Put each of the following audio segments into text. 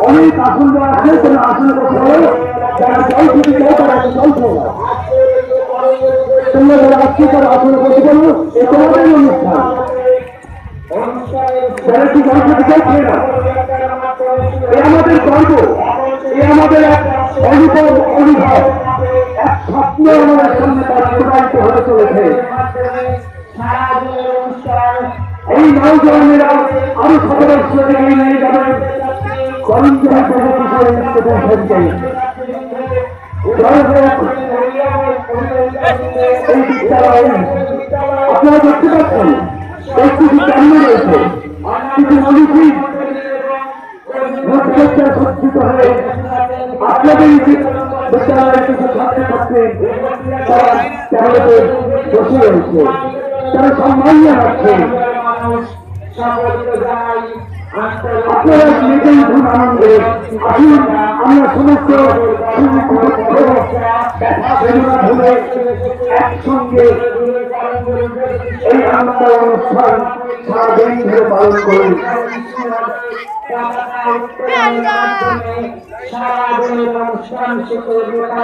অনেক আসন আছে আসনের যারা জল থেকে তোমরা যারা আসছে তারা আসনে বসে পারবো এ তোমাদের অনুষ্ঠান যারা কি জল খেতে চাইছে না এ আমাদের গর্ব এ আমাদের এক অনুভব এক স্বপ্ন আমাদের সামনে বাস্তবায়িত হতে চলেছে। এই নৌজওয়ানেরা আরো শতবর্ষ এগিয়ে নিয়ে যাবে করঞ্জয় প্রগতিশীল এই বিদ্যালয়ে আপনারা দেখতে পাচ্ছেন বেশ কিছু কেন্দ্র রয়েছে, কিছু মনীষী সজ্জিত হয়ে আপনাদের বিদ্যালয়ের কিছু ছাত্রছাত্রী তারা ক্যামেরাতে বসে রয়েছে, তারা সম্মান জানাচ্ছে। আপনারা নিজেই ধুম আনন্দে আসুন, আমরা সমস্ত বেদনা ভুলে একসঙ্গে এই আনন্দ অনুষ্ঠান সারাদিন ধরে পালন করি।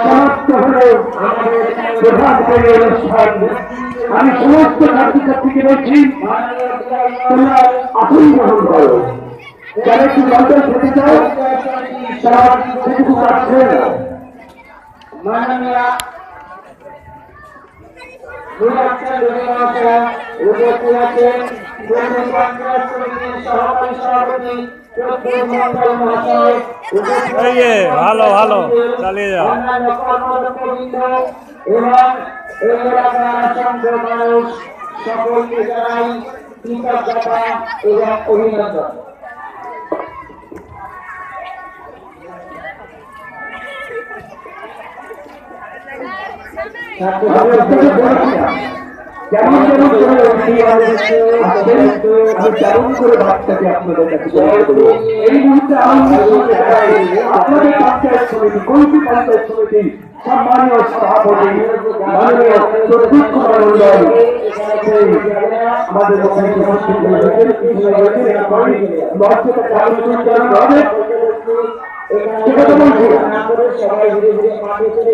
সমাপ্ত হল আমাদের প্রধানমন্ত্রী অনুষ্ঠান। আমি সমস্ত ছাত্রছাত্রীকে বলছি তোমরা আসন গ্রহণ করো, যারা একটু জলটা খেতে চাও তারা সেটুকু পাচ্ছে না। ভালো ভালো চালিয়ে যাও। সকলকে জানাই কৃতজ্ঞতা এবং অভিনন্দন। যেমন যেমন আমি তেমন করে বাচ্চাকে আপনাদের কাছে এই মুহূর্তে আপনাদের পঞ্চায়েত সমিতি কৌশি পঞ্চায়েত সমিতি সম্মানীয় সভাপতি মাননীয় প্রদীপ কুমার মন্ডল আমাদের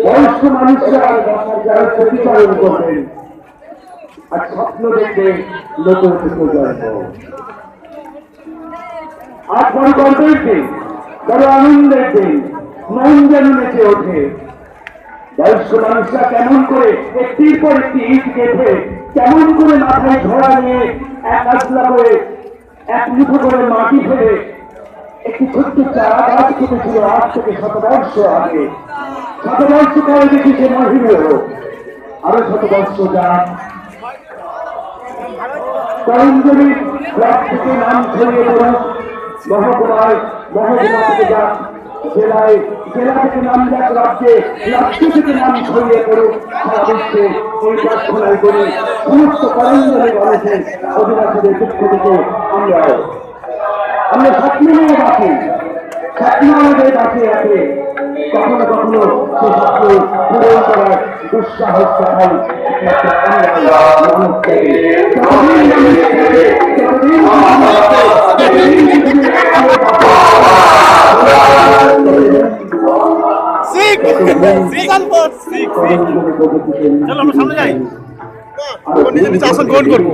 বয়স্ক মানুষরা যারা প্রতিপালন করবেন আর স্বপ্ন দেখবে নতুন প্রজন্ম। আজ বড় গর্বের দিন, বড় আনন্দের দিন, মন যেন নেচে ওঠে। বয়স্ক মানুষরা কেমন করে একটির পর একটি ইট গেঁথে, কেমন করে মাথায় ঝোড়া নিয়ে এক আসলা করে এক মুঠো করে মাটি ফেলে একটি ছোট্ট চারা গাছ কেটেছিল আজ থেকে শতবর্ষ আগে। শতবর্ষ পরে দেখি সে মহিমের হোক, আরো শতবর্ষ যাক। করঞ্জলি ব্লক থেকে নাম ছড়িয়ে পড়ুক, মহকুমায় মহকুমা থেকে যাক জেলায়, জেলা থেকে নাম যাক রাজ্যে, রাজ্য থেকে নাম ছড়িয়ে পড়ুক আদেশকে এই প্রার্থনায় করি সমস্ত করেন্দ্রে মানুষের অধিবাসীদের পক্ষ থেকে আমরা স্বপ্ন নিয়ে বাঁচি, স্বপ্ন আমাদের বাঁচিয়ে আছে, কখনো কখনো সে স্বপ্ন পূরণ করার দুঃসাহস দেখাই চলো আমরা সামনে যাই। নিজে নিজে আসন গ্রহণ করবো।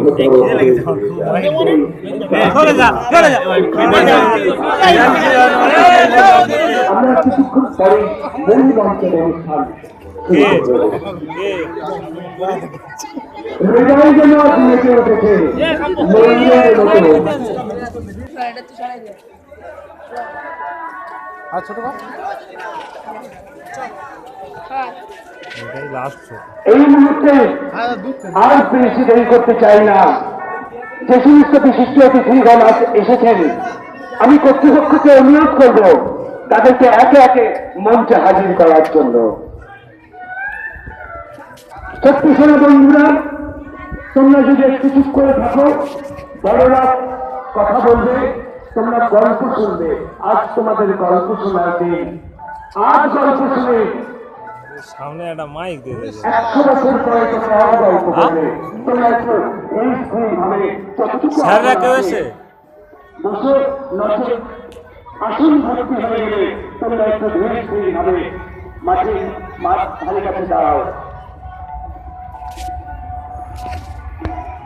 আমরা কিছুক্ষণ পরে মূল মঞ্চের অনুষ্ঠান হৃদয় যেন দিয়েছে উঠেছে মন্দিরের মতো। এই মুহূর্তে আর বেশি দেরি করতে চাই না। যে সমস্ত বিশিষ্ট অতিথিগণ এসেছেন, আমি কর্তৃপক্ষকে অনুরোধ করব তাদেরকে একে একে মঞ্চে হাজির করার জন্য। ছোট্ট সোনা বন্ধুরা, তোমরা যদি একটু চুপ করে থাকো, বড়রা কথা বলবে, তোমরা গল্প শুনবে। আজ তোমাদের গল্প শোনার দিন। আজ গল্প শুনে সামনে একটা মাইক দিয়ে দিয়েছে। 100 বছর পরে তোমরা আর গল্প করবে। তোমরা একটু এই ভাবে যতটুকু স্যাররা কেউ এসে বসে নচে আসন ভর্তি হয়ে গেলে তোমরা একটু ধীরে ভাবে মাঠে মাঠ ধারে কাছে দাঁড়াও।